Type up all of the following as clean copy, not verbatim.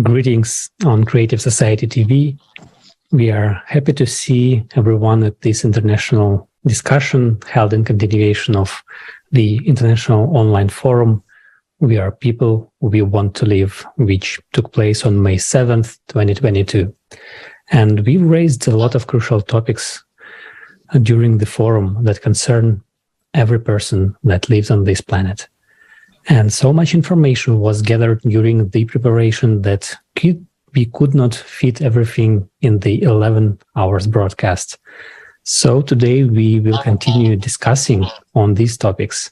Greetings on Creative Society TV. We are happy to see everyone at this international discussion held in continuation of the International Online Forum We Are People, We Want to Live, which took place on May 7th, 2022. And we raised a lot of crucial topics during the forum that concern every person that lives on this planet. And so much information was gathered during the preparation that we could not fit everything in the 11 hours broadcast. So today we will continue discussing on these topics.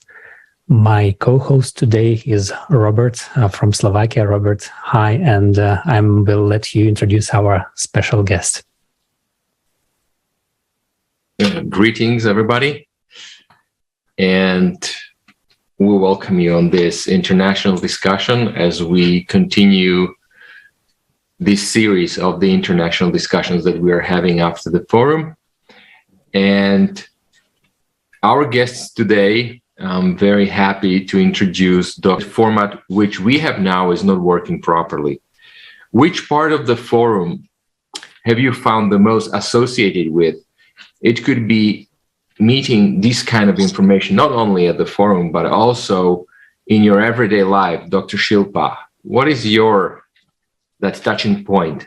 My co-host today is Robert from Slovakia. Robert, hi, and I will let you introduce our special guest. Greetings, everybody. And we welcome you on this international discussion as we continue this series of the international discussions that we are having after the forum. And our guests today, I'm very happy to introduce the format which we have now is not working properly. Which part of the forum have you found the most associated with? It could be meeting this kind of information, not only at the forum, but also in your everyday life. Dr. Shilpa, what is that touching point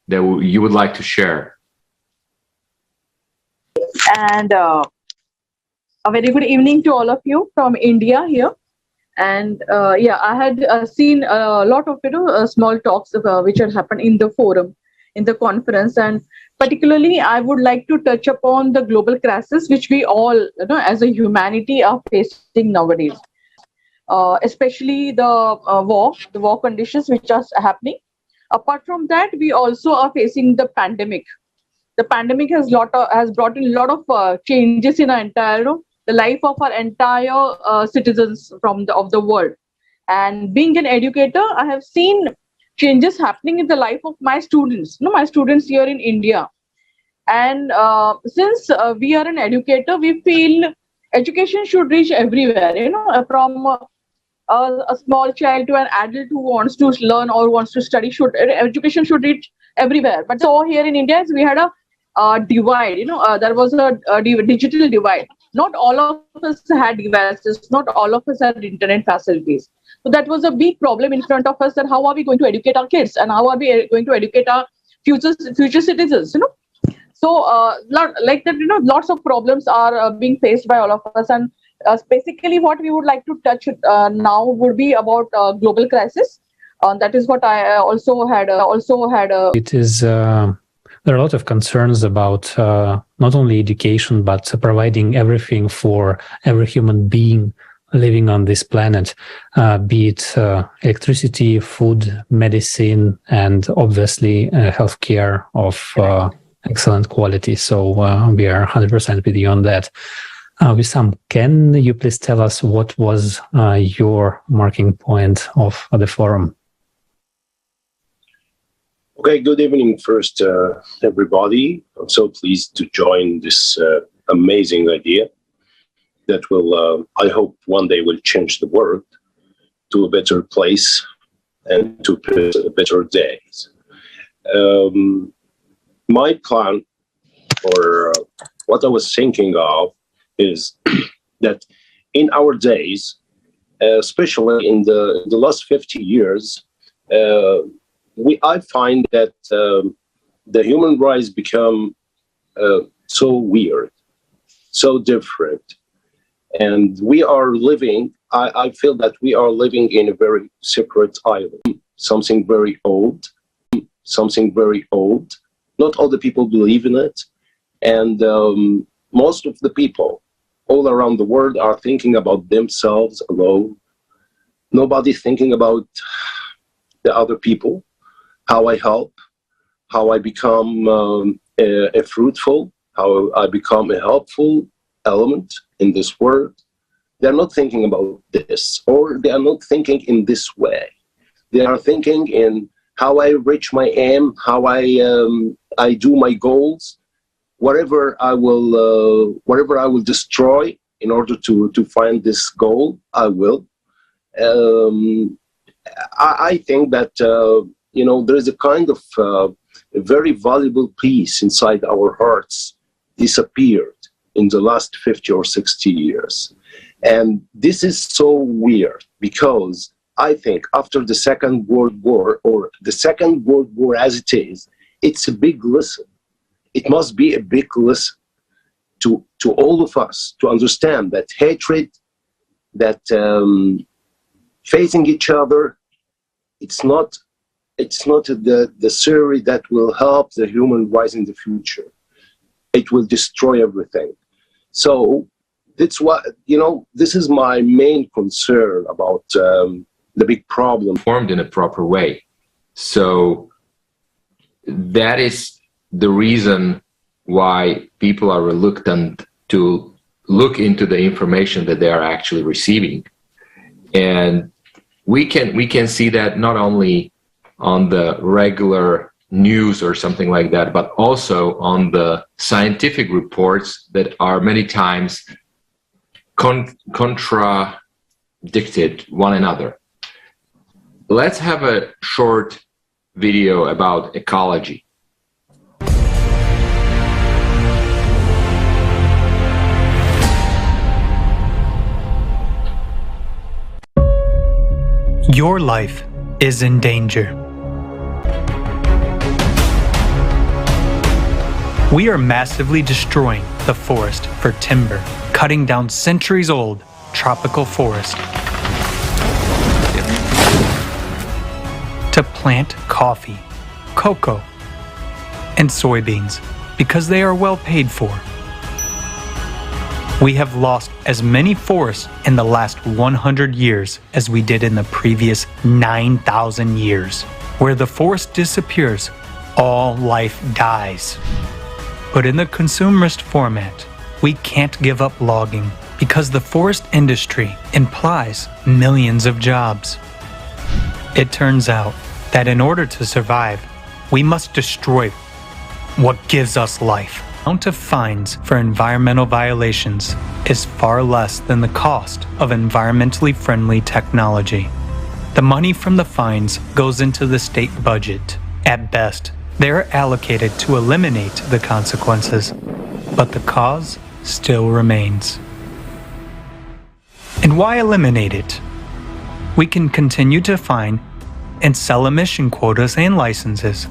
that you would like to share? And a very good evening to all of you from India here. And I had seen a lot of small talks which had happened in the forum, in the conference, and particularly I would like to touch upon the global crisis which we all, as a humanity, are facing nowadays. Especially the war conditions which are happening. Apart from that, we also are facing the pandemic. The pandemic has brought in a lot of changes in our entire the life of our entire citizens of the world. And being an educator, I have seen changes happening in the life of my students. My students here in India. And since we are an educator, we feel education should reach everywhere. From a small child to an adult who wants to learn or wants to study, education should reach everywhere. But so here in India, we had a divide. There was a digital divide. Not all of us had devices. Not all of us had internet facilities. So that was a big problem in front of us. That how are we going to educate our kids, and how are we going to educate our future citizens? So like that, lots of problems are being faced by all of us. And basically, what we would like to touch now would be about global crisis. That is what I also had. It is. There are a lot of concerns about not only education, but providing everything for every human being living on this planet, be it electricity, food, medicine, and obviously healthcare of excellent quality. So we are 100% with you on that. Wessam, can you please tell us what was your marking point of the forum? Okay, good evening first, everybody. I'm so pleased to join this amazing idea that will, I hope, one day will change the world to a better place and to better days. My plan, or what I was thinking of, is that in our days, especially in the last 50 years, I find that the human rights become so weird, so different. And we are living, I feel that we are living in a very separate island, something very old. Not all the people believe in it. And most of the people all around the world are thinking about themselves alone. Nobody's thinking about the other people, how I help, how I become a fruitful, how I become a helpful element in this world. They're not thinking about this, or they are not thinking in this way. They are thinking in how I reach my aim, how I do my goals, whatever I will destroy in order to find this goal, I will. I think that there is a kind of a very valuable piece inside our hearts disappeared in the last 50 or 60 years. And this is so weird because I think after the Second World War, or the Second World War as it is, it's a big lesson. It must be a big lesson to all of us to understand that hatred, that facing each other, it's not the theory that will help the human rise in the future. It will destroy everything. So that's what, this is my main concern about the big problem. Formed in a proper way. So that is the reason why people are reluctant to look into the information that they are actually receiving. And we can see that not only on the regular news or something like that, but also on the scientific reports that are many times contradicted one another. Let's have a short video about ecology. Your life is in danger. We are massively destroying the forest for timber, cutting down centuries-old tropical forest to plant coffee, cocoa, and soybeans because they are well paid for. We have lost as many forests in the last 100 years as we did in the previous 9,000 years. Where the forest disappears, all life dies. But in the consumerist format, we can't give up logging because the forest industry implies millions of jobs. It turns out that in order to survive, we must destroy what gives us life. The amount of fines for environmental violations is far less than the cost of environmentally friendly technology. The money from the fines goes into the state budget. At best, they are allocated to eliminate the consequences, but the cause still remains. And why eliminate it? We can continue to fine and sell emission quotas and licenses.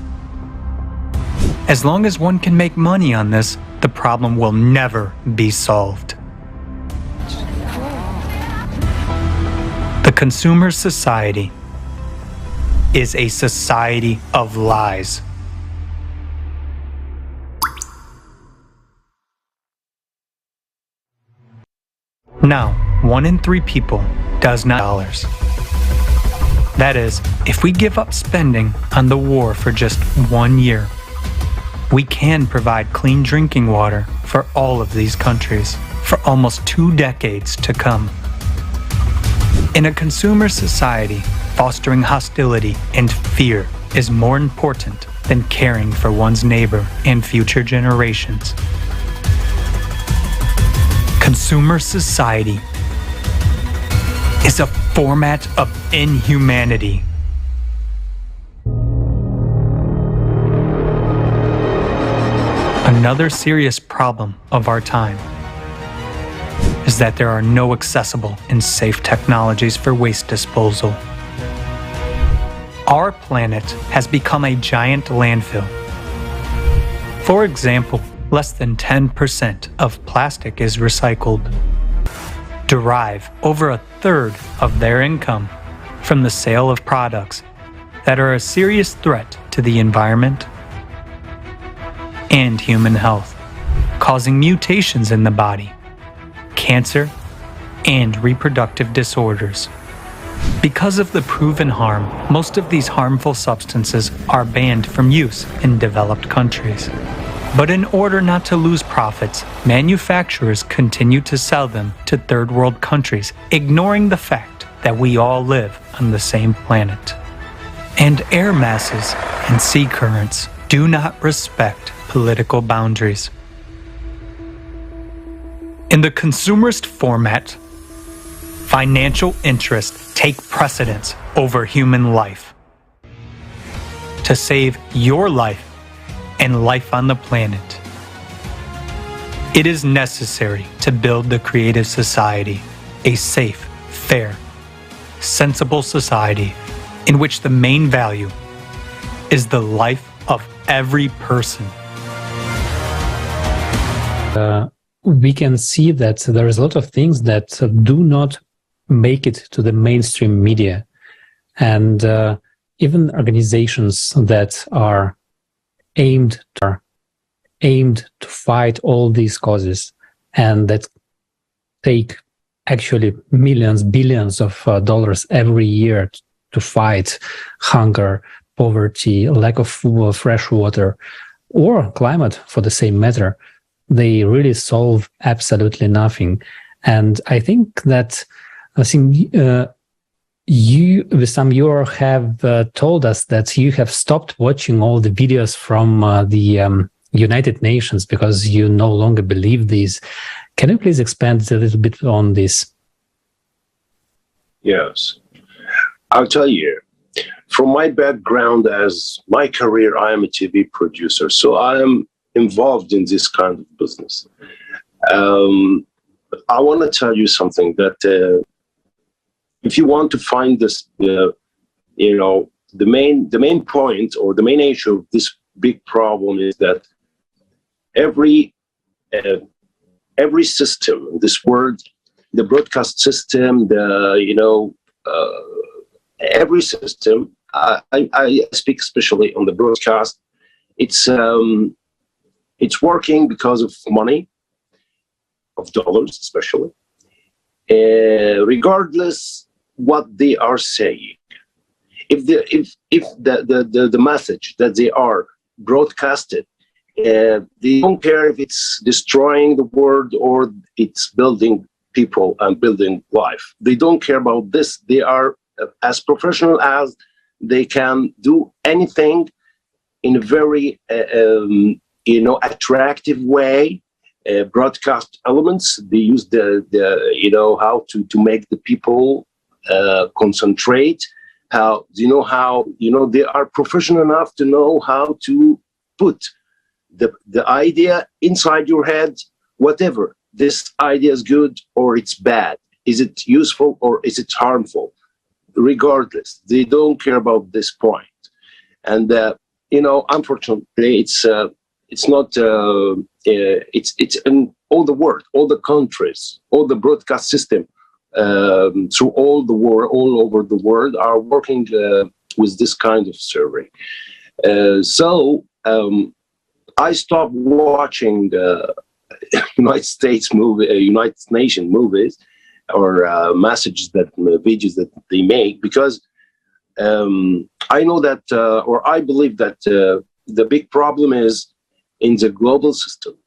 As long as one can make money on this, the problem will never be solved. The consumer society is a society of lies. Now, 1 in 3 people does not dollars. That is, if we give up spending on the war for just 1 year, we can provide clean drinking water for all of these countries for almost 2 decades to come. In a consumer society, fostering hostility and fear is more important than caring for one's neighbor and future generations. Consumer society is a format of inhumanity. Another serious problem of our time is that there are no accessible and safe technologies for waste disposal. Our planet has become a giant landfill. For example, less than 10% of plastic is recycled. Derive over 1/3 of their income from the sale of products that are a serious threat to the environment and human health, causing mutations in the body, cancer, and reproductive disorders. Because of the proven harm, most of these harmful substances are banned from use in developed countries. But in order not to lose profits, manufacturers continue to sell them to third world countries, ignoring the fact that we all live on the same planet. And air masses and sea currents do not respect political boundaries. In the consumerist format, financial interests take precedence over human life. to save your life and life on the planet. It is necessary to build the creative society, a safe, fair, sensible society in which the main value is the life of every person. We can see that there is a lot of things that do not make it to the mainstream media. And even organizations that are aimed to fight all these causes and that take actually millions, billions of dollars every year to fight hunger, poverty, lack of fresh water, or climate for the same matter, they really solve absolutely nothing. And I think that you, Wessam, you have told us that you have stopped watching all the videos from the United Nations because you no longer believe these. Can you please expand a little bit on this? Yes. I'll tell you, from my background as my career, I am a TV producer, so I am involved in this kind of business. I want to tell you something that if you want to find this, the main point or the main issue of this big problem is that every system in this world, the broadcast system, every system. I speak especially on the broadcast. It's working because of money, of dollars especially, regardless what they are saying. If the message that they are broadcasted, they don't care if it's destroying the world or it's building people and building life. They don't care about this. They are as professional as they can do anything in a very attractive way. Broadcast elements. They use the how to make the people concentrate. They are professional enough to know how to put the idea inside your head. Whatever this idea is, good or it's bad. Is it useful or is it harmful? Regardless, they don't care about this point. And unfortunately, it's not. It's in all the world, all the countries, all the broadcast system through all over the world are working with this kind of survey. So I stopped watching the United Nations movies or messages videos that they make, because I know that or I believe that the big problem is in the global system.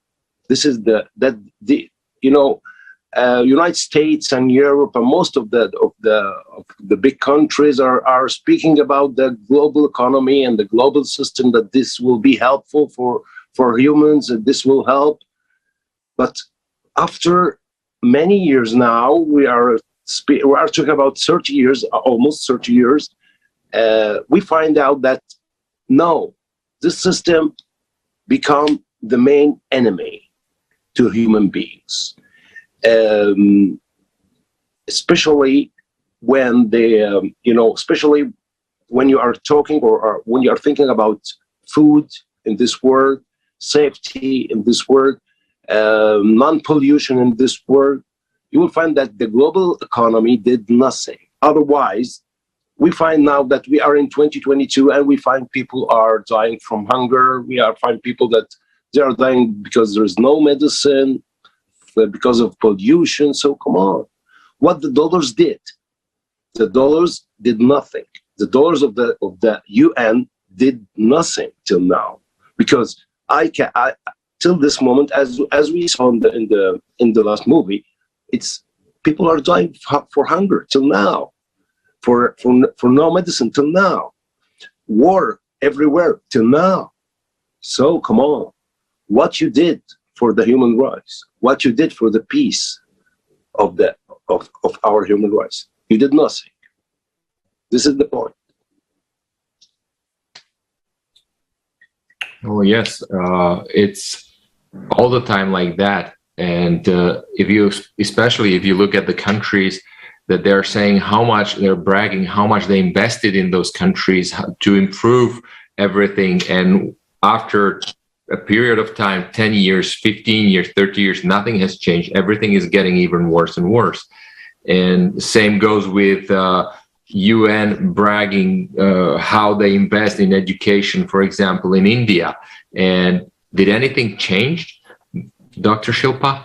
This is United States and Europe and most of the big countries are speaking about the global economy and the global system, that this will be helpful for humans, and this will help. But after many years now, we are talking about 30 years, almost 30 years, we find out that no, this system become the main enemy to human beings, especially when especially when you are talking or when you are thinking about food in this world, safety in this world, non-pollution in this world, you will find that the global economy did nothing. Otherwise, we find now that we are in 2022 and we find people are dying from hunger. We find people that they are dying because there is no medicine, because of pollution. So come on. What the dollars did? The dollars did nothing. The dollars of the UN did nothing till now, because till this moment, as we saw in the last movie, it's people are dying for hunger till now, for no medicine till now, war everywhere till now. So come on, what you did for the human rights, what you did for the peace of our human rights, you did nothing. This is the point. Oh yes, it's all the time like that. And especially if you look at the countries that they're saying how much they're bragging, how much they invested in those countries to improve everything. And after a period of time, 10 years, 15 years, 30 years, nothing has changed. Everything is getting even worse and worse. And same goes with UN bragging how they invest in education, for example, in India. And did anything change, Dr. Shilpa?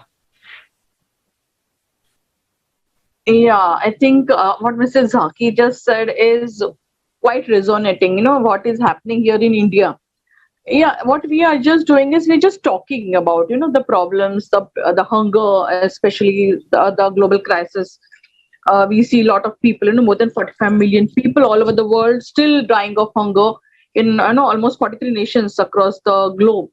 Yeah, I think what Mr. Zaki just said is quite resonating. What is happening here in India. Yeah, what we are just doing is we're just talking about, the problems, the hunger, especially the global crisis. We see a lot of people, more than 45 million people all over the world still dying of hunger in almost 43 nations across the globe.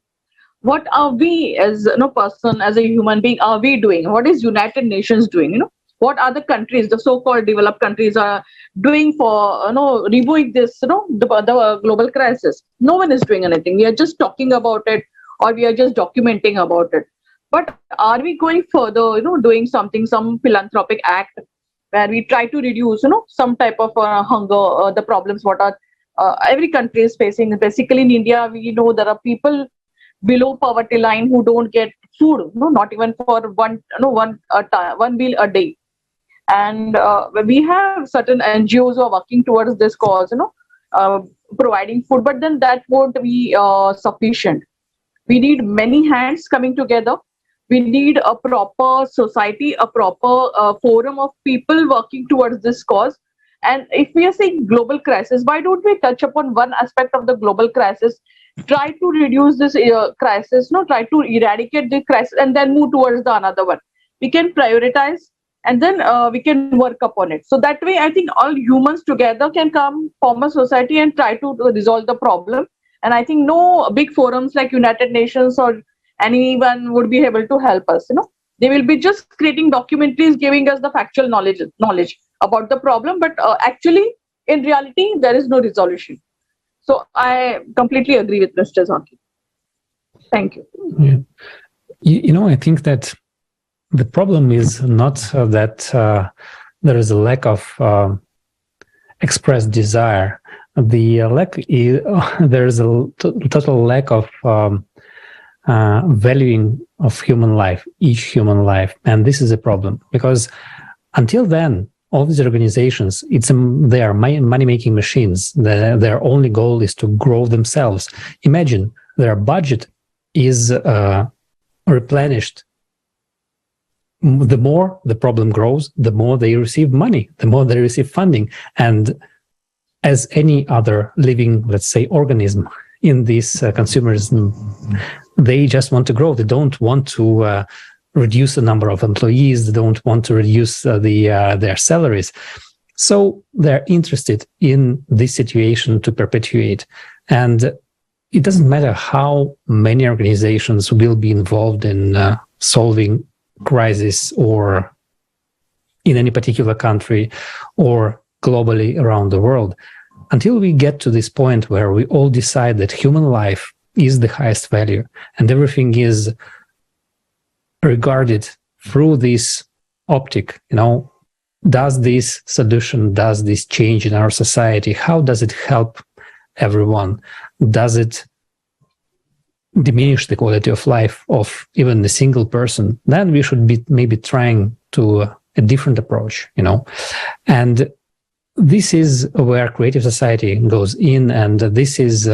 What are we as person, as a human being, are we doing? What is United Nations doing? What are the countries, the so-called developed countries, are doing for removing this, the global crisis? No one is doing anything. We are just talking about it, or we are just documenting about it. But are we going further? Doing something, some philanthropic act where we try to reduce, some type of hunger, the problems what are every country is facing. Basically, in India, we know there are people below poverty line who don't get food, not even for one meal a day. And we have certain NGOs who are working towards this cause, providing food, but then that won't be sufficient. We need many hands coming together. We need a proper society, a proper forum of people working towards this cause. And if we are saying global crisis, why don't we touch upon one aspect of the global crisis, try to reduce this crisis, try to eradicate the crisis, and then move towards the another one. We can prioritize, and then we can work upon it. So that way, I think all humans together can come, form a society, and try to resolve the problem. And I think no big forums like United Nations or anyone would be able to help us. They will be just creating documentaries, giving us the factual knowledge about the problem, but actually, in reality, there is no resolution. So I completely agree with Mr. Zaki. Thank you. Yeah. I think that the problem is not that there is a lack of expressed desire. The lack is there is a total lack of valuing of human life, each human life, and this is a problem because until then, all these organizations, they are money-making machines. Their only goal is to grow themselves. Imagine their budget is replenished. The more the problem grows, the more they receive money, the more they receive funding. And as any other living, let's say, organism in this consumerism, they just want to grow. They don't want to reduce the number of employees. They don't want to reduce their salaries. So they're interested in this situation to perpetuate. And it doesn't matter how many organizations will be involved in solving crisis or in any particular country or globally around the world, until we get to this point where we all decide that human life is the highest value and everything is regarded through this optic, does this solution, does this change in our society, how does it help everyone? Does it diminish the quality of life of even a single person? Then we should be maybe trying to a different approach, And this is where creative society goes in, and this is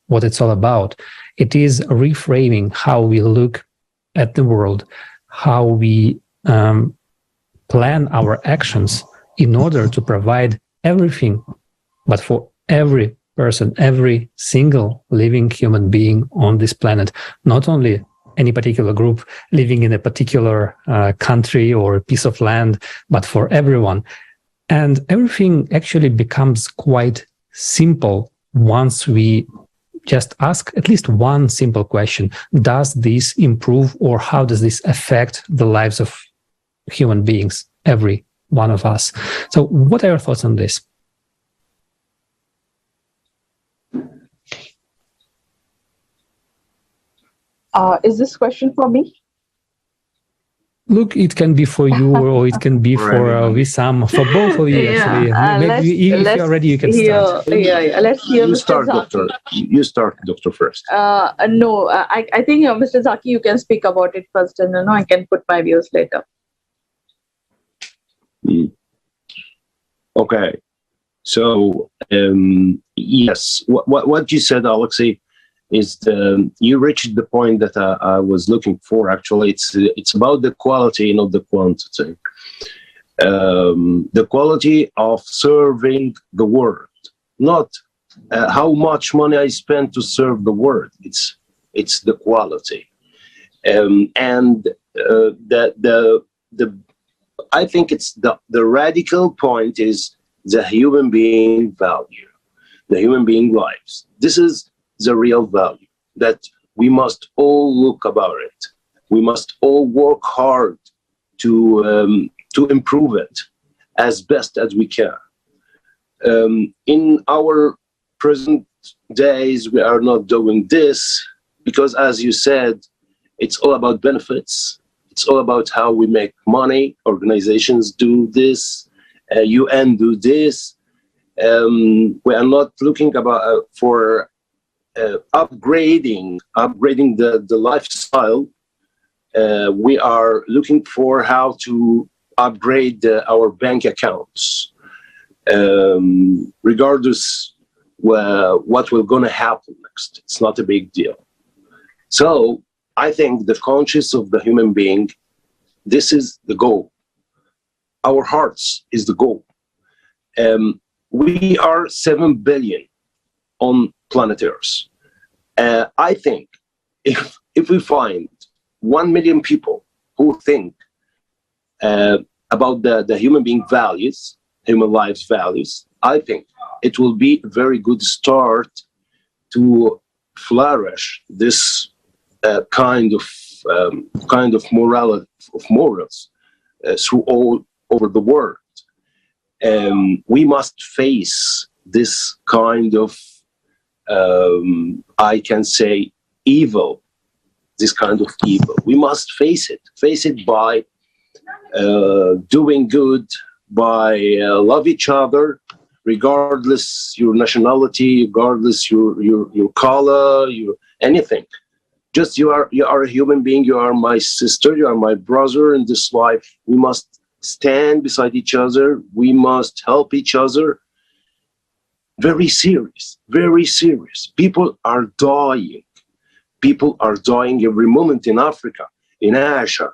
what it's all about. It is reframing how we look at the world, how we plan our actions in order to provide everything, but for every person, every single living human being on this planet, not only any particular group living in a particular country or a piece of land, but for everyone. And everything actually becomes quite simple once we just ask at least one simple question. Does this improve, or how does this affect the lives of human beings, every one of us? So what are your thoughts on this? Is this question for me? Look, it can be for you or it can be for Wessam, for both of you, actually. Maybe if you're ready, you can start. Let's hear You Mr. start, Zaki. Doctor. You start, Doctor, first. No, I think Mr. Zaki, you can speak about it first, and I can put my views later. Okay. So, yes, what you said, Alexei, is you reached the point that I was looking for. Actually, it's about the quality, not the quantity. The quality of serving the world, not how much money I spend to serve the world. It's the quality, and I think it's the radical point is the human being value, the human being lives. This is the real value that we must all look about it. We must all work hard to improve it as best as we can. In our present days, we are not doing this because, as you said, it's all about benefits. It's all about how we make money. Organizations do this. UN do this. We are not looking for upgrading the lifestyle. We are looking for how to upgrade our bank accounts, regardless what will going to happen next. It's not a big deal. So I think the conscience of the human being, this is the goal. Our hearts is the goal. We are 7 billion on planet Earth. I think if we find 1 million people who think about the human being values, human lives values, I think it will be a very good start to flourish this kind of morals through all over the world. We must face this kind of I can say evil, this kind of evil. We must face it by doing good, by love each other, regardless your nationality, regardless your color, your anything. Just you are a human being. You are my sister. You are my brother in this life. We must stand beside each other. We must help each other. Very serious, very serious. People are dying. People are dying every moment in Africa, in Asia,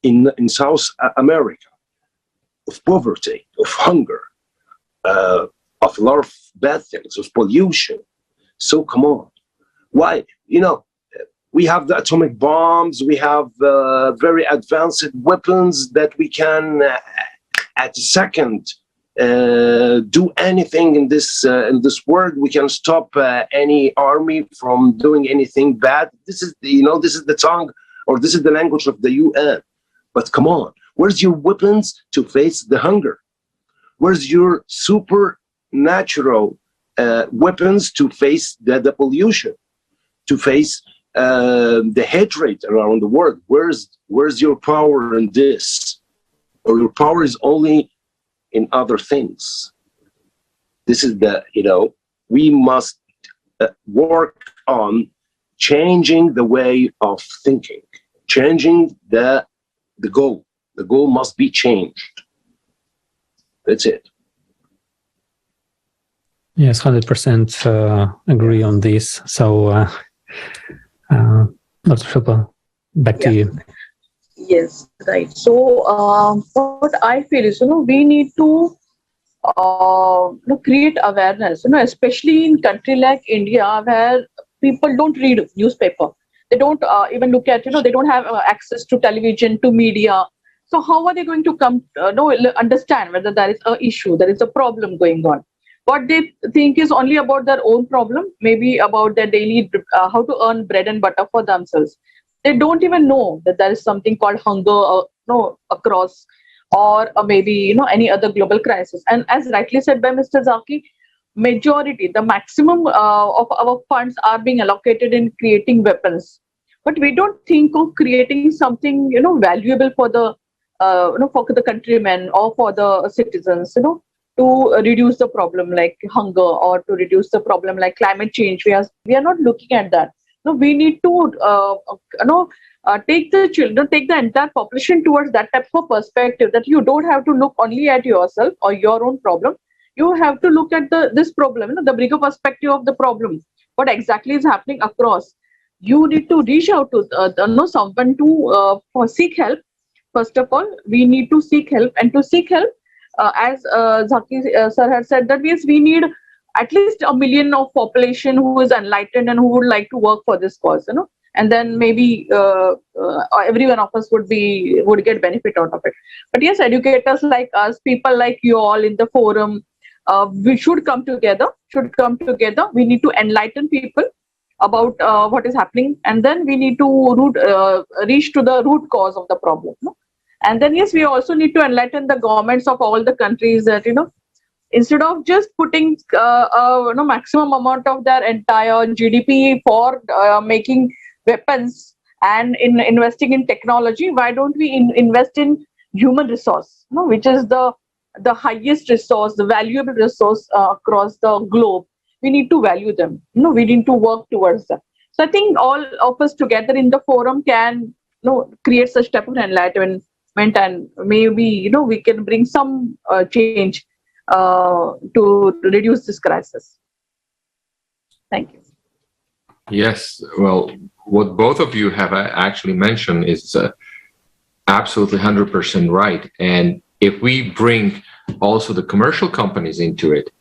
in South America, of poverty, of hunger, of a lot of bad things, of pollution. So come on. Why? We have the atomic bombs. We have very advanced weapons that we can, at a second, do anything in this world. We can stop any army from doing anything bad. This is the tongue, or this is the language of the UN. But come on, where's your weapons to face the hunger? Where's your supernatural weapons to face the pollution, to face the hatred around the world? Where's your power in this? Or your power is only in other things. This is we must work on changing the way of thinking, changing the goal. The goal must be changed. That's it. Yes, 100% agree on this. So, Dr. Shilpa, back to you. Yes, right. So what I feel is, we need to create awareness, especially in country like India, where people don't read newspaper. They don't even look at, they don't have access to television, to media. So how are they going to come, understand whether there is an issue, there is a problem going on? What they think is only about their own problem, maybe about their daily, how to earn bread and butter for themselves. They don't even know that there is something called hunger, across, or maybe, any other global crisis. And as rightly said by Mr. Zaki, majority, the maximum of our funds are being allocated in creating weapons, but we don't think of creating something, valuable for the, for the countrymen or for the citizens, to reduce the problem like hunger or to reduce the problem like climate change. We are not looking at that. No, we need to, take the children, take the entire population towards that type of perspective, that you don't have to look only at yourself or your own problem. You have to look at this problem, the bigger perspective of the problem. What exactly is happening across? You need to reach out to someone to seek help. First of all, we need to seek help, and to seek help, as Zaki sir had said, that means we need at least 1 million of population who is enlightened and who would like to work for this cause, and then maybe every one of us would get benefit out of it. But yes, educators like us, people like you all in the forum, we should come together. We need to enlighten people about what is happening, and then we need to reach to the root cause of the problem. And then yes, we also need to enlighten the governments of all the countries that instead of just putting maximum amount of their entire GDP for making weapons and investing in technology, why don't we invest in human resource, which is the highest resource, the valuable resource across the globe. We need to value them. We need to work towards that. So I think all of us together in the forum can create such type of enlightenment, and maybe we can bring some change to reduce this crisis. Thank you. Yes, well, what both of you have actually mentioned is absolutely 100% right. And if we bring also the commercial companies into it,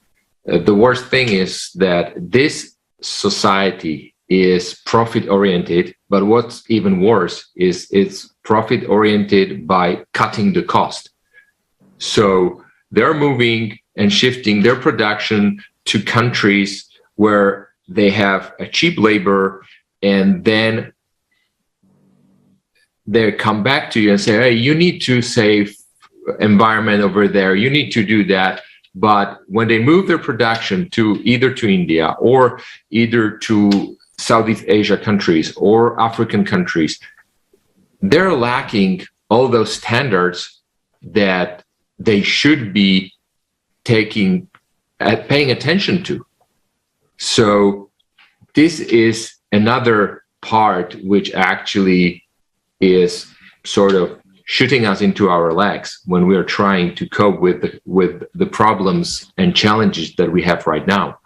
the worst thing is that this society is profit-oriented, but what's even worse is it's profit-oriented by cutting the cost. So they're moving and shifting their production to countries where they have a cheap labor, and then they come back to you and say, hey, you need to save environment over there, you need to do that. But when they move their production to either to India or either to Southeast Asia countries or African countries, they're lacking all those standards that they should be paying attention to. So this is another part which actually is sort of shooting us into our legs when we are trying to cope with the problems and challenges that we have right now.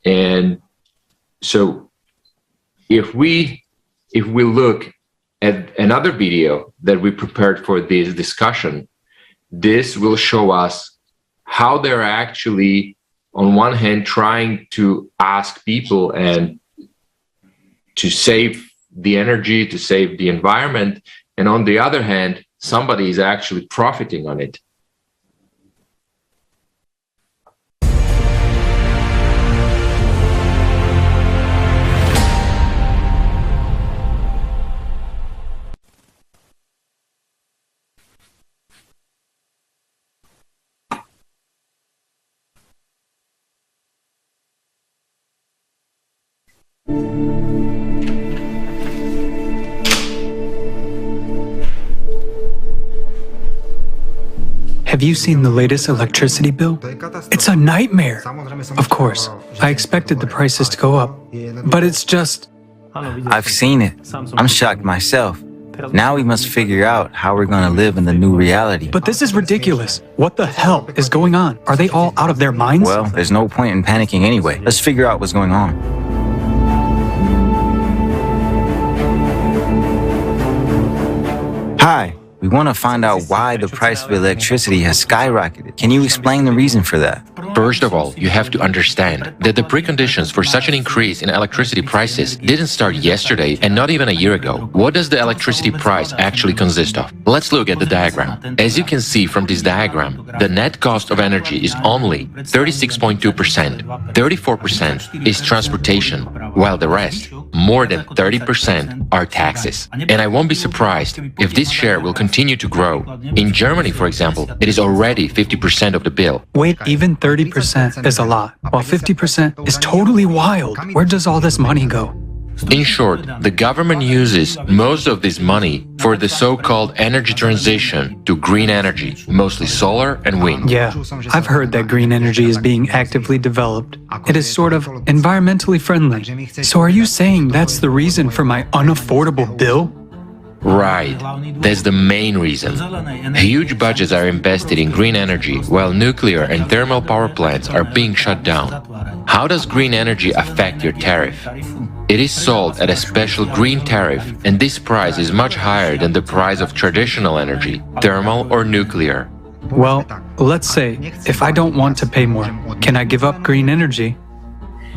And so if we look at another video that we prepared for this discussion, this will show us how they're actually, on one hand, trying to ask people and to save the energy, to save the environment, and on the other hand, somebody is actually profiting on it. Have you seen the latest electricity bill? It's a nightmare. Of course, I expected the prices to go up, but it's just... I've seen it. I'm shocked myself. Now we must figure out how we're going to live in the new reality. But this is ridiculous. What the hell is going on? Are they all out of their minds? Well, there's no point in panicking anyway. Let's figure out what's going on. Hi. We want to find out why the price of electricity has skyrocketed. Can you explain the reason for that? First of all, you have to understand that the preconditions for such an increase in electricity prices didn't start yesterday and not even a year ago. What does the electricity price actually consist of? Let's look at the diagram. As you can see from this diagram, the net cost of energy is only 36.2%. 34% is transportation, while the rest, more than 30%, are taxes. And I won't be surprised if this share will continue to grow. In Germany, for example, it is already 50% of the bill. Wait, even 30% is a lot, while 50% is totally wild. Where does all this money go? In short, the government uses most of this money for the so-called energy transition to green energy, mostly solar and wind. Yeah, I've heard that green energy is being actively developed. It is sort of environmentally friendly. So are you saying that's the reason for my unaffordable bill? Right, that's the main reason. Huge budgets are invested in green energy, while nuclear and thermal power plants are being shut down. How does green energy affect your tariff? It is sold at a special green tariff, and this price is much higher than the price of traditional energy, thermal or nuclear. Well, let's say, if I don't want to pay more, can I give up green energy?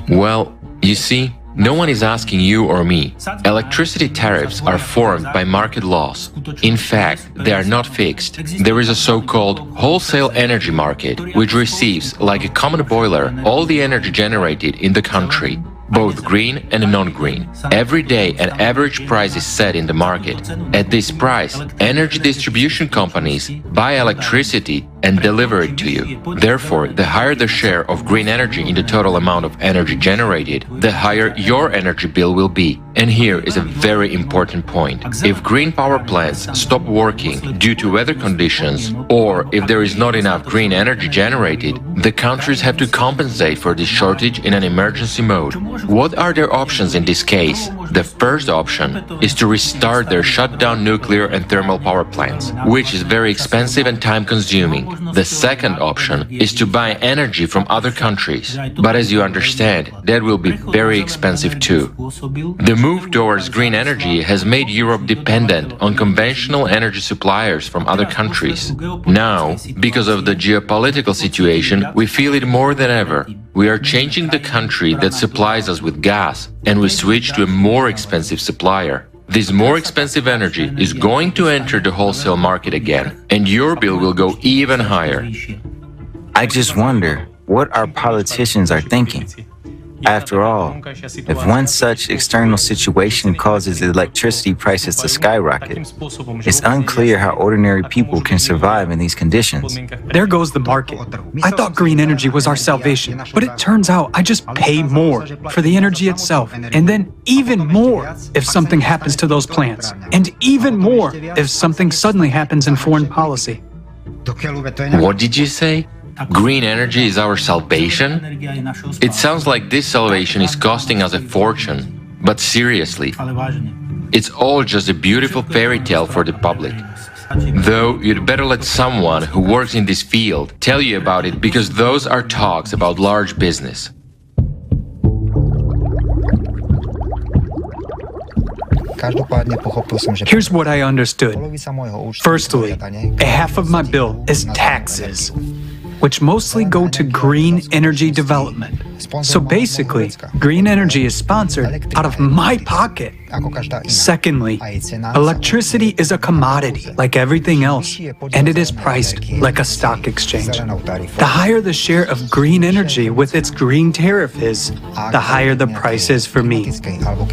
Well, you see, no one is asking you or me. Electricity tariffs are formed by market laws. In fact, they are not fixed. There is a so-called wholesale energy market, which receives, like a common boiler, all the energy generated in the country, both green and non-green. Every day an average price is set in the market. At this price, energy distribution companies buy electricity and deliver it to you. Therefore, the higher the share of green energy in the total amount of energy generated, the higher your energy bill will be. And here is a very important point. If green power plants stop working due to weather conditions, or if there is not enough green energy generated, the countries have to compensate for this shortage in an emergency mode. What are their options in this case? The first option is to restart their shut down nuclear and thermal power plants, which is very expensive and time-consuming. The second option is to buy energy from other countries, but as you understand, that will be very expensive too. The move towards green energy has made Europe dependent on conventional energy suppliers from other countries. Now, because of the geopolitical situation, we feel it more than ever. We are changing the country that supplies us with gas, and we switch to a more expensive supplier. This more expensive energy is going to enter the wholesale market again, and your bill will go even higher. I just wonder what our politicians are thinking. After all, if one such external situation causes electricity prices to skyrocket, it's unclear how ordinary people can survive in these conditions. There goes the market. I thought green energy was our salvation, but it turns out I just pay more for the energy itself, and then even more if something happens to those plants, and even more if something suddenly happens in foreign policy. What did you say? Green energy is our salvation? It sounds like this salvation is costing us a fortune. But seriously, it's all just a beautiful fairy tale for the public. Though you'd better let someone who works in this field tell you about it, because those are talks about large business. Here's what I understood. Firstly, a half of my bill is taxes, which mostly go to green energy development. So basically, green energy is sponsored out of my pocket. Secondly, electricity is a commodity like everything else, and it is priced like a stock exchange. The higher the share of green energy with its green tariff is, the higher the price is for me.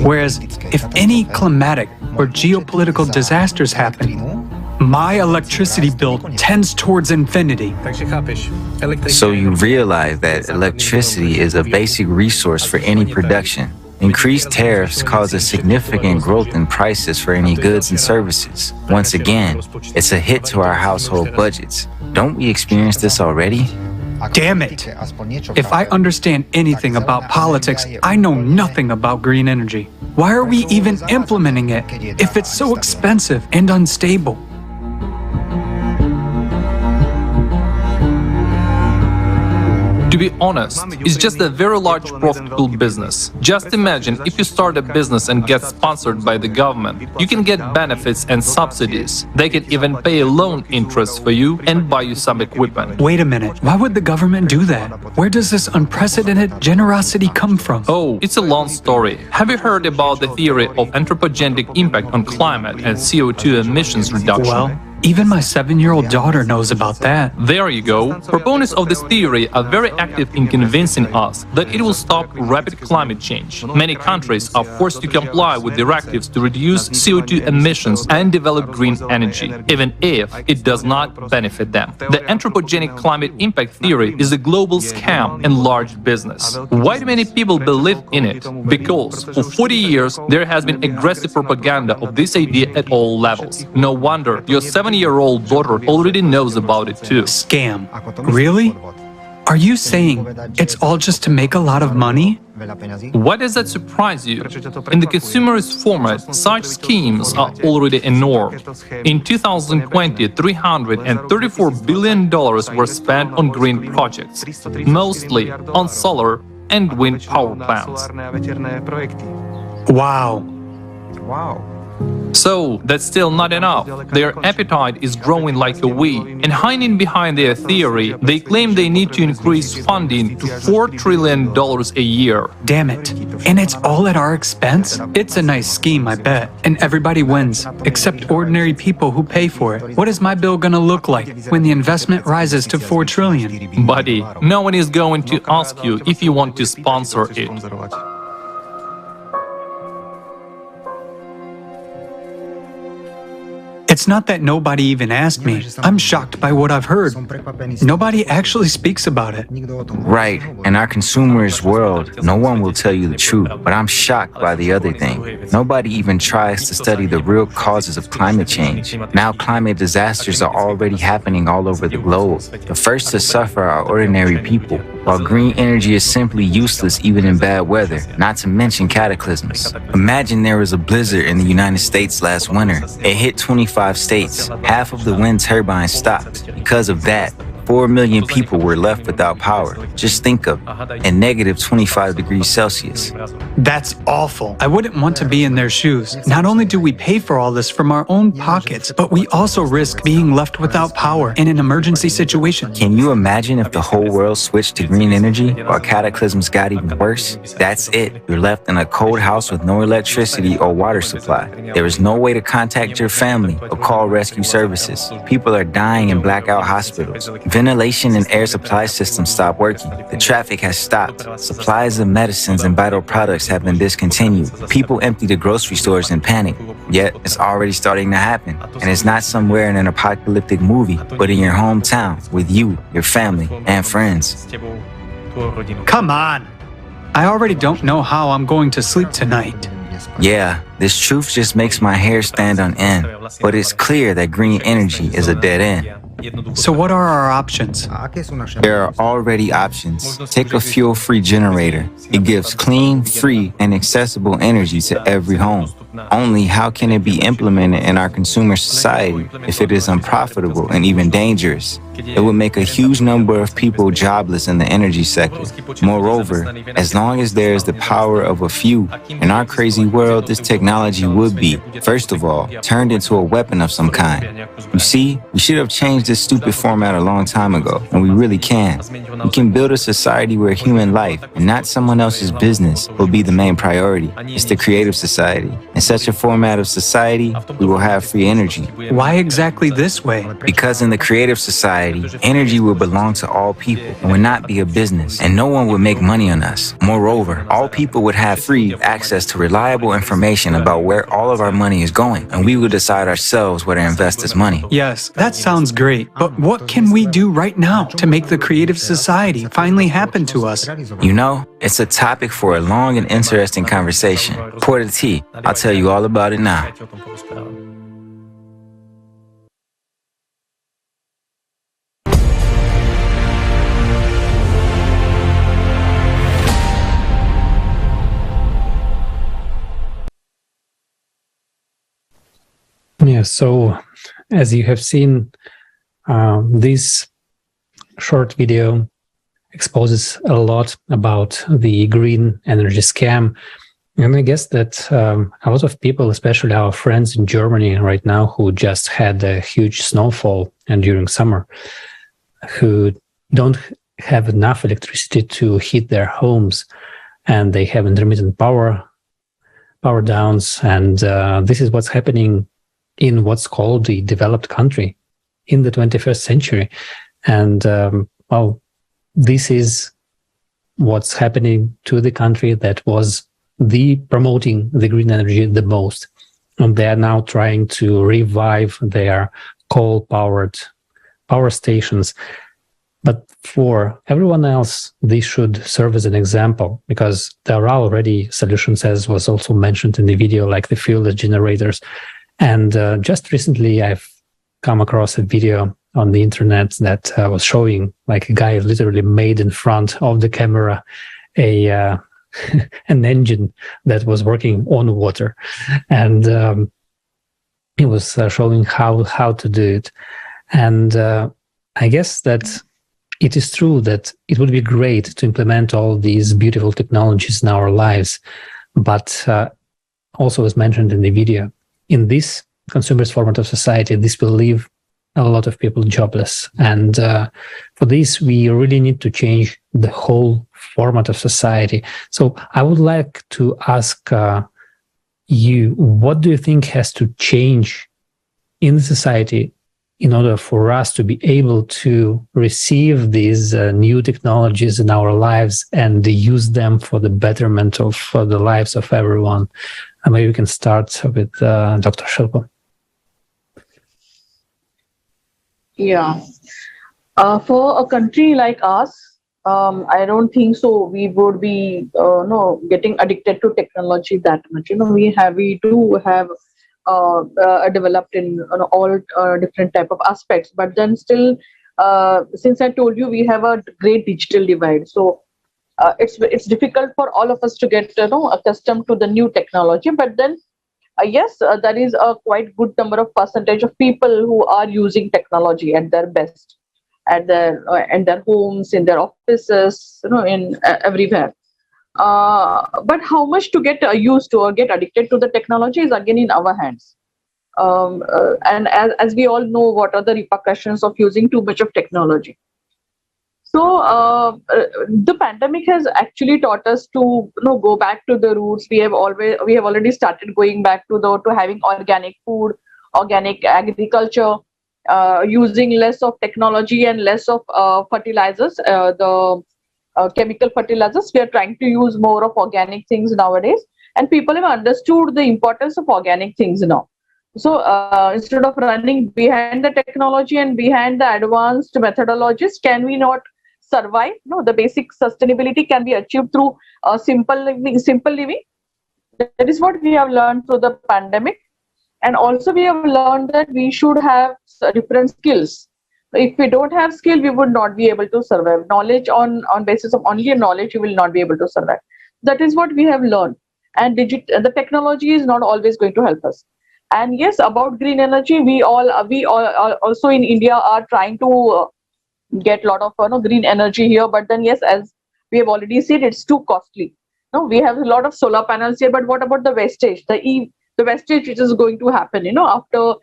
Whereas if any climatic or geopolitical disasters happen, my electricity bill tends towards infinity. So you realize that electricity is a basic resource for any production. Increased tariffs cause a significant growth in prices for any goods and services. Once again, it's a hit to our household budgets. Don't we experience this already? Damn it! If I understand anything about politics, I know nothing about green energy. Why are we even implementing it if it's so expensive and unstable? To be honest, it's just a very large profitable business. Just imagine if you start a business and get sponsored by the government. You can get benefits and subsidies. They can even pay a loan interest for you and buy you some equipment. Wait a minute, why would the government do that? Where does this unprecedented generosity come from? Oh, it's a long story. Have you heard about the theory of anthropogenic impact on climate and CO2 emissions reduction? Well, Even my 7-year-old daughter knows about that. There you go. Proponents of this theory are very active in convincing us that it will stop rapid climate change. Many countries are forced to comply with directives to reduce CO2 emissions and develop green energy, even if it does not benefit them. The anthropogenic climate impact theory is a global scam and large business. Why do many people believe in it? Because for 40 years there has been aggressive propaganda of this idea at all levels. No wonder your 7-year-old daughter already knows about it too. Scam. Really? Are you saying it's all just to make a lot of money? Why does that surprise you? In the consumerist format, such schemes are already a norm. In 2020, $334 billion were spent on green projects, mostly on solar and wind power plants. Wow. So, that's still not enough. Their appetite is growing like a weed. And hiding behind their theory, they claim they need to increase funding to $4 trillion a year. Damn it. And it's all at our expense? It's a nice scheme, I bet. And everybody wins, except ordinary people who pay for it. What is my bill gonna look like when the investment rises to $4 trillion? Buddy, no one is going to ask you if you want to sponsor it. It's not that nobody even asked me. I'm shocked by what I've heard. Nobody actually speaks about it. Right. In our consumerist world, no one will tell you the truth. But I'm shocked by the other thing. Nobody even tries to study the real causes of climate change. Now climate disasters are already happening all over the globe. The first to suffer are ordinary people, while green energy is simply useless even in bad weather, not to mention cataclysms. Imagine there was a blizzard in the United States last winter. It hit 25 states. Half of the wind turbines stopped. Because of that, 4 million people were left without power. Just think of a negative 25 degrees Celsius. That's awful. I wouldn't want to be in their shoes. Not only do we pay for all this from our own pockets, but we also risk being left without power in an emergency situation. Can you imagine if the whole world switched to green energy while cataclysms got even worse? That's it. You're left in a cold house with no electricity or water supply. There is no way to contact your family or call rescue services. People are dying in blackout hospitals. Ventilation and air supply systems stop working. The traffic has stopped. Supplies of medicines and vital products have been discontinued. People empty the grocery stores in panic. Yet, it's already starting to happen. And it's not somewhere in an apocalyptic movie, but in your hometown with you, your family, and friends. Come on! I already don't know how I'm going to sleep tonight. Yeah, this truth just makes my hair stand on end. But it's clear that green energy is a dead end. So what are our options? There are already options. Take a fuel-free generator. It gives clean, free, and accessible energy to every home. Only how can it be implemented in our consumer society if it is unprofitable and even dangerous? It would make a huge number of people jobless in the energy sector. Moreover, as long as there is the power of a few, in our crazy world, this technology would be, first of all, turned into a weapon of some kind. You see, we should have changed this stupid format a long time ago, and we really can. We can build a society where human life, and not someone else's business, will be the main priority. It's the creative society. In such a format of society, we will have free energy. Why exactly this way? Because in the creative society, energy will belong to all people and would not be a business, and no one would make money on us. Moreover, all people would have free access to reliable information about where all of our money is going, and we would decide ourselves where to invest this money. Yes, that sounds great, but what can we do right now to make the creative society finally happen to us? You know, it's a topic for a long and interesting conversation. Pour the tea. I'll tell you all about it now. Yeah, so as you have seen, this short video exposes a lot about the green energy scam. And I guess that a lot of people, especially our friends in Germany right now, who just had a huge snowfall and during summer, who don't have enough electricity to heat their homes, and they have intermittent power downs, and this is what's happening in what's called the developed country in the 21st century. And this is what's happening to the country that was promoting the green energy the most. And they are now trying to revive their coal-powered power stations. But for everyone else, this should serve as an example, because there are already solutions, as was also mentioned in the video, like the fuel generators. And just recently, I've come across a video on the internet that was showing like a guy literally made in front of the camera an engine that was working on water. And he was showing how to do it. And I guess that it is true that it would be great to implement all these beautiful technologies in our lives. But also, as mentioned in the video, in this consumerist format of society, this will leave a lot of people jobless. And for this, we really need to change the whole format of society. So I would like to ask you, what do you think has to change in the society in order for us to be able to receive these new technologies in our lives and use them for the betterment of the lives of everyone? Maybe we can start with Dr. Shilpa. Yeah. For a country like us, I don't think so we would be getting addicted to technology that much. We do have developed in all different type of aspects, but then still, since I told you, we have a great digital divide. So it's difficult for all of us to get accustomed to the new technology. But then yes, there is a quite good number of percentage of people who are using technology at their best, at their in their homes, in their offices, in everywhere. But how much to get used to or get addicted to the technology is again in our hands. And as we all know, what are the repercussions of using too much of technology? So the pandemic has actually taught us to go back to the roots. We have already started going back to having organic food, organic agriculture, using less of technology and less of fertilizers, chemical fertilizers. We are trying to use more of organic things nowadays, and people have understood the importance of organic things now. So instead of running behind the technology and behind the advanced methodologies, can we not survive? The basic sustainability can be achieved through simple living. That is what we have learned through the pandemic. And also we have learned that we should have different skills. If we don't have skill, we would not be able to survive. Knowledge on basis of only knowledge, you will not be able to survive. That is what we have learned. And the technology is not always going to help us. And yes, about green energy, we all also in India are trying to get a lot of green energy here. But then yes, as we have already said, it's too costly. We have a lot of solar panels here, but what about the wastage? The wastage which is going to happen, after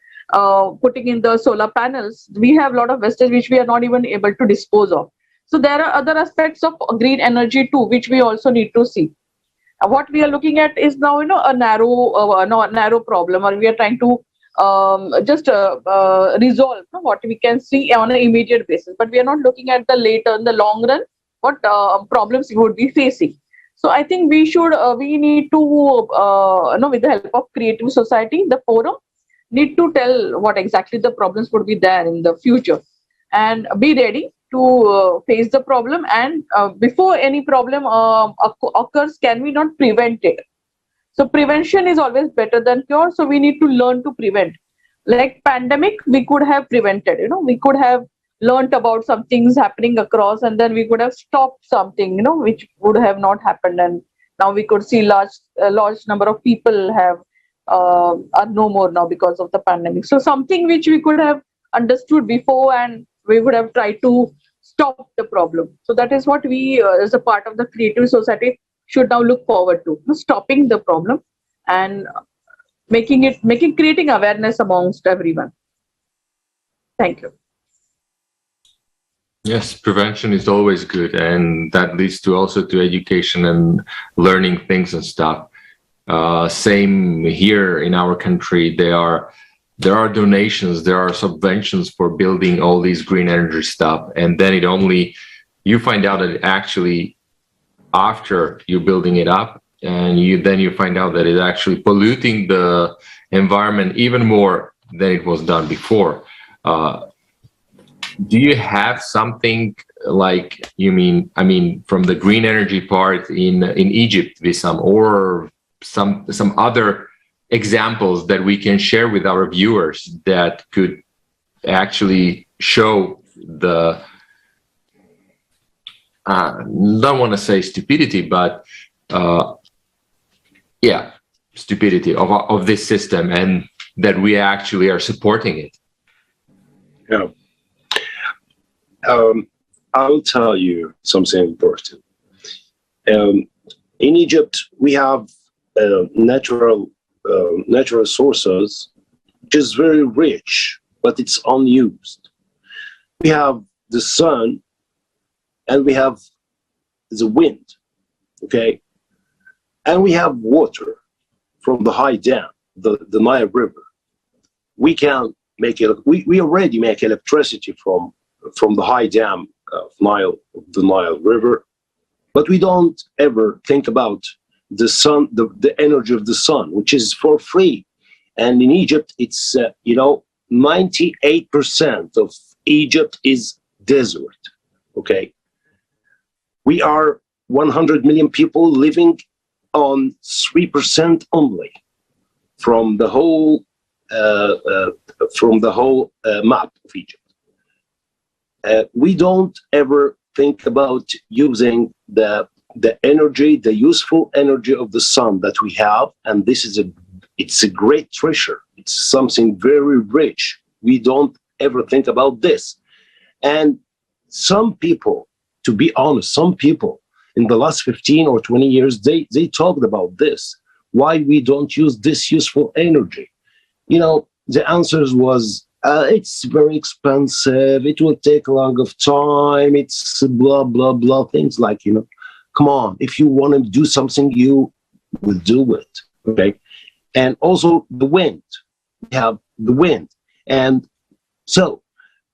putting in the solar panels, we have a lot of wastage which we are not even able to dispose of. So there are other aspects of green energy too, which we also need to see. What we are looking at is now, a narrow problem, or we are trying to just resolve what we can see on an immediate basis. But we are not looking at in the long run, what problems we would be facing. So I think we need to, with the help of creative society, the forum, need to tell what exactly the problems would be there in the future, and be ready to face the problem. And before any problem occurs, can we not prevent it? So prevention is always better than cure. So we need to learn to prevent. Like pandemic, we could have prevented. We could have learned about some things happening across, and then we could have stopped something, which would have not happened. And now we could see large number of people are no more now because of the pandemic. So something which we could have understood before, and we would have tried to stop the problem. So that is what we, as a part of the creative society, should now look forward to, stopping the problem and creating awareness amongst everyone. Thank you. Yes, prevention is always good, and that leads to also to education and learning things and stuff. Same here in our country, there are there are donations, there are subventions for building all these green energy stuff, and then you find out that actually after you're building it up, and you find out that it's actually polluting the environment even more than it was done before. Do you have something like, from the green energy part in Egypt, Wessam, or some other examples that we can share with our viewers that could actually show the, don't want to say stupidity, but stupidity of this system, and that we actually are supporting it? Yeah. I'll tell you something important. In Egypt, we have natural sources, which is very rich, but it's unused. We have the sun, and we have the wind, okay? And we have water from the high dam, the Nile River. We can make it. We already make electricity from the high dam of the Nile River, but we don't ever think about the sun, the energy of the sun, which is for free. And in Egypt, it's 98% of Egypt is desert. Okay, we are 100 million people living on 3% only from the whole map of Egypt. We don't ever think about using the energy, the useful energy of the sun that we have, and it's a great treasure. It's something very rich. We don't ever think about this. And some people, to be honest, in the last 15 or 20 years, they talked about this. Why we don't use this useful energy? The answers was, it's very expensive, it will take a long of time, it's blah, blah, blah, things like, come on, if you want to do something, you will do it, okay? And also the wind, we have the wind. And so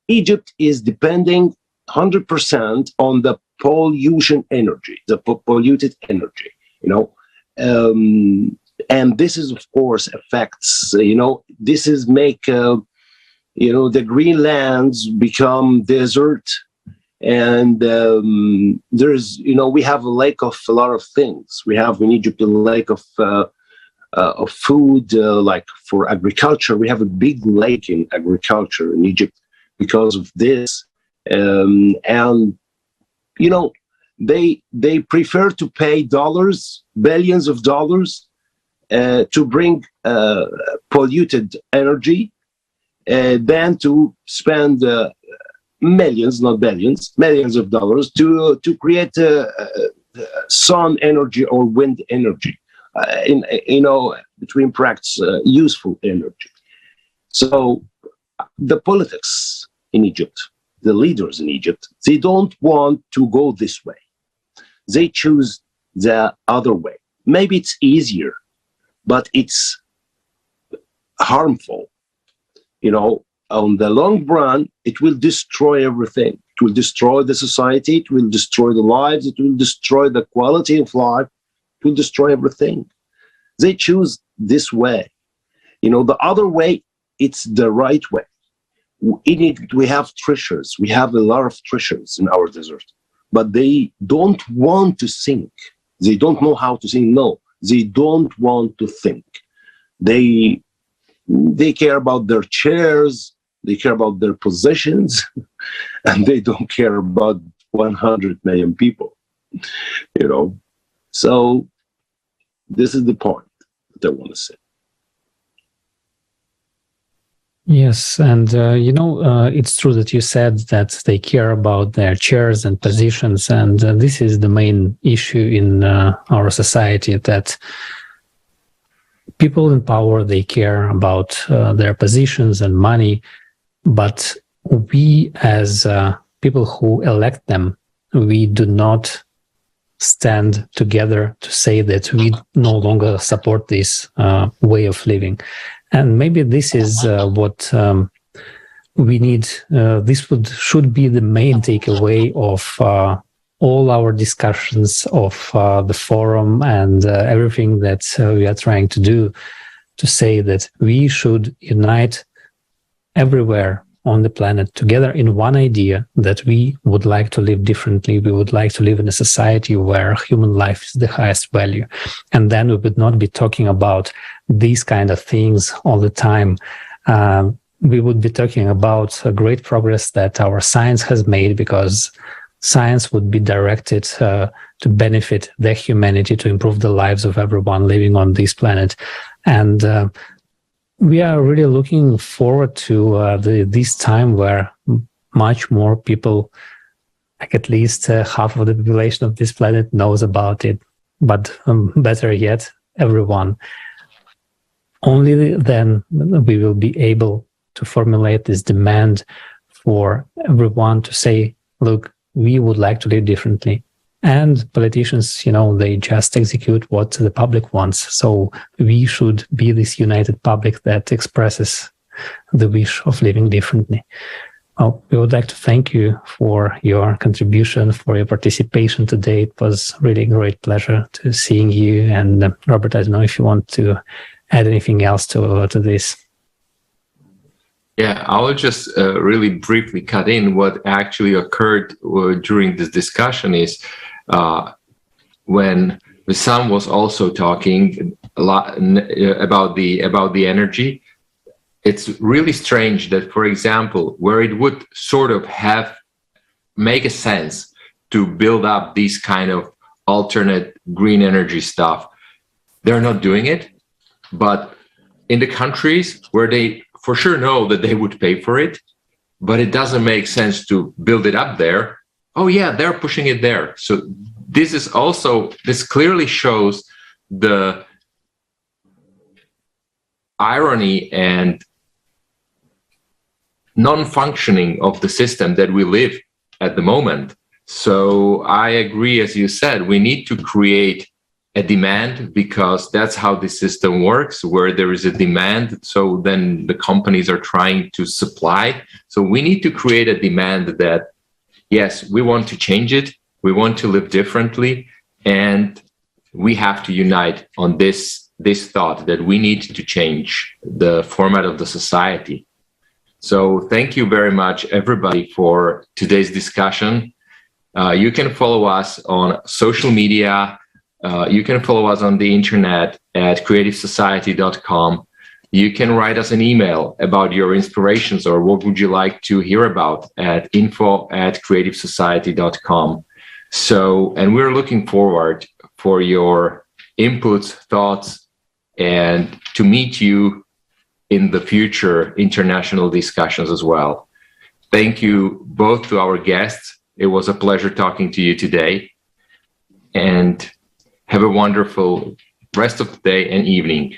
Egypt is depending 100% on the pollution energy, the polluted energy, and this is, of course, affects, this is make, the green lands become desert, and there's, we have a lack of a lot of things. We have in Egypt a lack of food, like for agriculture. We have a big lack in agriculture in Egypt because of this, and they prefer to pay billions of dollars to bring polluted energy than to spend millions, not billions, millions of dollars to create sun energy or wind energy, between practice, useful energy. So the politics in Egypt, the leaders in Egypt, they don't want to go this way. They choose the other way. Maybe it's easier, but it's harmful. On the long run, it will destroy everything. It will destroy the society. It will destroy the lives. It will destroy the quality of life. It will destroy everything. They choose this way. The other way, it's the right way. In Egypt, we have treasures. We have a lot of treasures in our desert, but they don't want to think. They don't know how to think. No, they don't want to think. They care about their chairs. They care about their positions, and they don't care about 100 million people. So this is the point that I want to say. Yes, and it's true that you said that they care about their chairs and positions, and this is the main issue in our society, that people in power, they care about their positions and money, but we as people who elect them, we do not stand together to say that we no longer support this way of living. And maybe this is what we need. This should be the main takeaway of all our discussions of the forum and everything that we are trying to do, to say that we should unite everywhere on the planet together in one idea, that we would like to live differently. We would like to live in a society where human life is the highest value. And then we would not be talking about these kind of things all the time. We would be talking about a great progress that our science has made, because science would be directed to benefit the humanity, to improve the lives of everyone living on this planet. And we are really looking forward to this time where much more people, like at least half of the population of this planet, knows about it. But better yet, everyone. Only then we will be able to formulate this demand for everyone to say, look, we would like to live differently. And politicians, they just execute what the public wants. So we should be this united public that expresses the wish of living differently. Well, we would like to thank you for your contribution, for your participation today. It was really a great pleasure to seeing you. And Robert, I don't know if you want to add anything else to this. Yeah, I will just really briefly cut in. What actually occurred during this discussion is when Wessam was also talking a lot about the energy. It's really strange that, for example, where it would sort of make a sense to build up these kind of alternate green energy stuff, they're not doing it. But in the countries where they for sure know that they would pay for it, but it doesn't make sense to build it up there, oh yeah, they're pushing it there. So this clearly shows the irony and non-functioning of the system that we live at the moment. So I agree, as you said, we need to create a demand, because that's how the system works, where there is a demand. So then the companies are trying to supply. So we need to create a demand that, yes, we want to change it. We want to live differently. And we have to unite on this thought that we need to change the format of the society. So thank you very much, everybody, for today's discussion. You can follow us on social media. You can follow us on the internet at creativesociety.com. You can write us an email about your inspirations or what would you like to hear about at info@creativesociety.com. So, and we're looking forward for your inputs, thoughts, and to meet you in the future international discussions as well. Thank you both to our guests. It was a pleasure talking to you today. And have a wonderful rest of the day and evening.